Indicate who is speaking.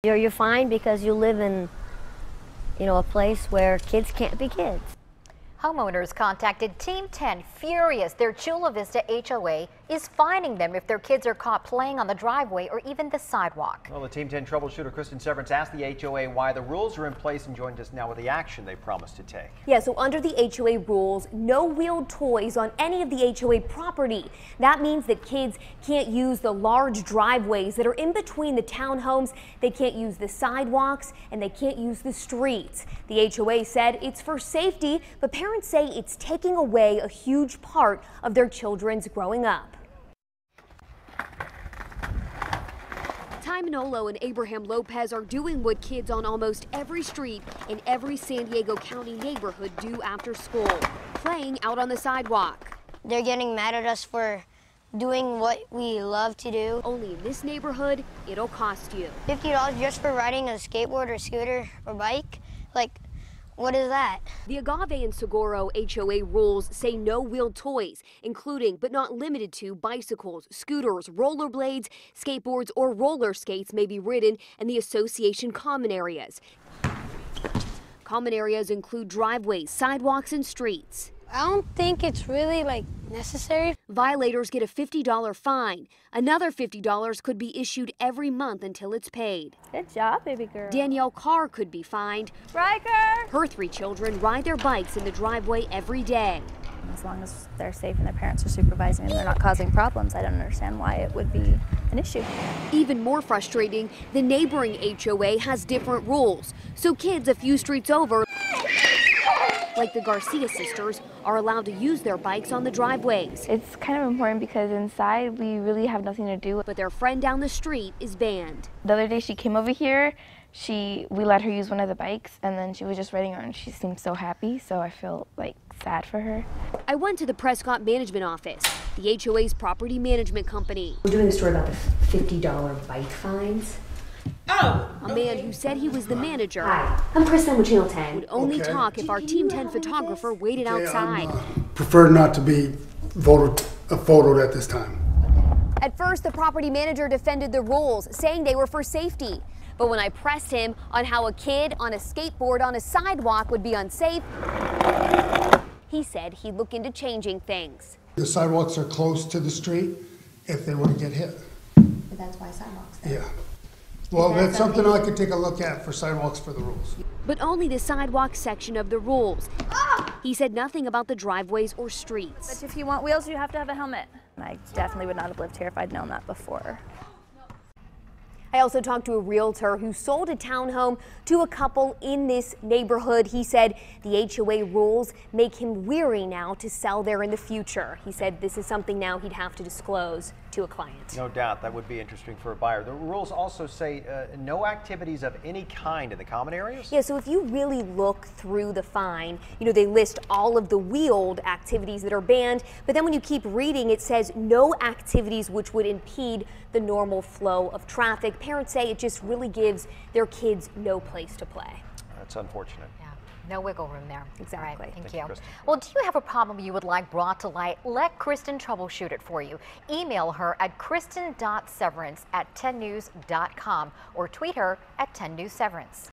Speaker 1: You're fine because you live in, a place where kids can't be kids.
Speaker 2: Homeowners contacted Team 10 furious their Chula Vista HOA is fining them if their kids are caught playing on the driveway or even the sidewalk.
Speaker 3: Well, the Team 10 troubleshooter Kristen Severance asked the HOA why the rules are in place and joined us now with the action they promised to take.
Speaker 4: Yeah, so under the HOA rules, no wheeled toys on any of the HOA property. That means that kids can't use the large driveways that are in between the townhomes. They can't use the sidewalks and they can't use the streets. The HOA said it's for safety, but parents say it's taking away a huge part of their children's growing up. Ty Manolo and Abraham Lopez are doing what kids on almost every street in every San Diego County neighborhood do after school, playing out on the sidewalk.
Speaker 5: They're getting mad at us for doing what we love to do.
Speaker 4: Only in this neighborhood, it'll cost you
Speaker 5: $50 just for riding a skateboard or scooter or bike? Like, what is that?
Speaker 4: The Agave and Seguro HOA rules say no wheeled toys, including but not limited to bicycles, scooters, rollerblades, skateboards, or roller skates may be ridden in the association common areas. Common areas include driveways, sidewalks, and streets.
Speaker 5: I don't think it's really necessary.
Speaker 4: Violators get a $50 fine. Another $50 could be issued every month until it's paid.
Speaker 6: Good job, baby girl.
Speaker 4: Danielle Carr could be fined.
Speaker 6: Riker!
Speaker 4: Her 3 children ride their bikes in the driveway every day.
Speaker 6: As long as they're safe and their parents are supervising and they're not causing problems, I don't understand why it would be an issue.
Speaker 4: Even more frustrating, the neighboring HOA has different rules. So kids a few streets over, like the Garcia sisters, are allowed to use their bikes on the driveways.
Speaker 7: It's kind of important because inside we really have nothing to do.
Speaker 4: But their friend down the street is banned.
Speaker 7: The other day she came over here, we let her use one of the bikes and then she was just riding around. She seemed so happy, so I feel sad for her.
Speaker 4: I went to the Prescott Management Office, the HOA's property management company.
Speaker 8: We're doing a story about the $50 bike fines.
Speaker 4: A man who said he was the manager.
Speaker 8: Hi, I'm Kristen with Channel 10.
Speaker 4: Would only talk if our Team 10 photographer waited outside.
Speaker 9: Prefer not to be photoed at this time.
Speaker 4: At first, the property manager defended the rules, saying they were for safety. But when I pressed him on how a kid on a skateboard on a sidewalk would be unsafe, he said he'd look into changing things.
Speaker 9: The sidewalks are close to the street if they were to get hit.
Speaker 8: But that's why sidewalks there.
Speaker 9: Yeah. Well, that's something I could take a look at for sidewalks for the rules.
Speaker 4: But only the sidewalk section of the rules. He said nothing about the driveways or streets.
Speaker 6: But if you want wheels, you have to have a helmet. I definitely would not have lived here if I'd known that before.
Speaker 4: I also talked to a realtor who sold a townhome to a couple in this neighborhood. He said the HOA rules make him weary now to sell there in the future. He said this is something now he'd have to disclose to a client.
Speaker 3: No doubt that would be interesting for a buyer. The rules also say no activities of any kind in the common areas?
Speaker 4: Yeah, so if you really look through the fine, they list all of the wheeled activities that are banned, but then when you keep reading, it says no activities which would impede the normal flow of traffic. Parents say it just really gives their kids no place to play.
Speaker 3: That's unfortunate.
Speaker 2: Yeah, no wiggle room there.
Speaker 4: Exactly.
Speaker 2: All right, thank you.
Speaker 3: Kristen.
Speaker 2: Well, do you have a problem you would like brought to light? Let Kristen troubleshoot it for you. Email her at kristen.severance@10news.com or tweet her at 10newsseverance.